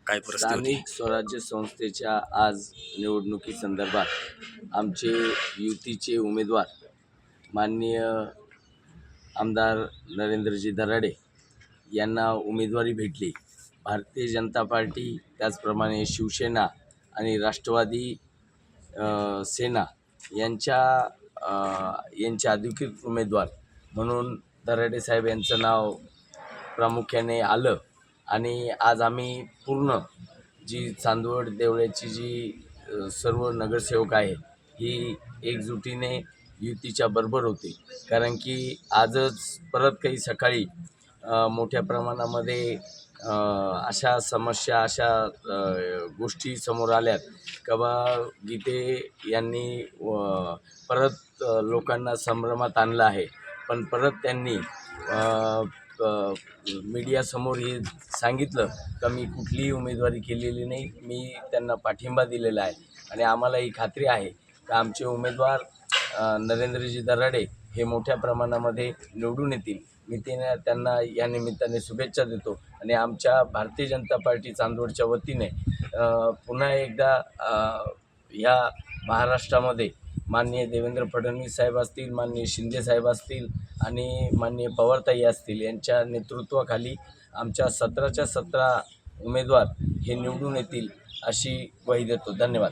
काय परिस्थिती होती? स्थानिक स्वराज्य संस्थेच्या आज निवडणुकीसंदर्भात आमचे युतीचे उमेदवार माननीय आमदार नरेंद्रजी दराडे यांना उमेदवारी भेटली। भारतीय जनता पार्टी त्याचप्रमाणे शिवसेना आणि राष्ट्रवादी सेना यांचे अधिकृत उमेदवार म्हणून दराडे साहेब यांचं नाव प्रामुख्याने आलं आणि आज आम्ही पूर्ण जी चांदवड देवळ्याची जी सर्व नगरसेवक आहे ही एकजुटीने युतीच्या बरोबर होते। कारण की आजच परत काही सकाळी मोठ्या प्रमाणामध्ये अशा समस्या गोष्टी समोर आल्यात का बा गीते यांनी परत लोकांना संभ्रमात आणलं आहे। पण परत त्यांनी मीडियासमोर हे सांगितलं का मी कुठलीही उमेदवारी केलेली नाही, मी त्यांना पाठिंबा दिलेला आहे आणि आम्हाला ही खात्री आहे का आमचे उमेदवार नरेंद्रजी दराडे हे मोठ्या प्रमाणामध्ये निवडून येतील। मी त्यांना या निमित्ताने शुभेच्छा देतो आणि आमच्या भारतीय जनता पार्टी चांदवडच्या वतीने पुन्हा एकदा ह्या महाराष्ट्रामध्ये माननीय देवेंद्र फडणवीस साहेब असतील, माननीय शिंदे साहेब असतील आणि माननीय पवारताई असतील यांच्या नेतृत्वाखाली आमच्या 17च्या 17 उमेदवार हे निवडून येतील अशी ग्वाही देतो। धन्यवाद।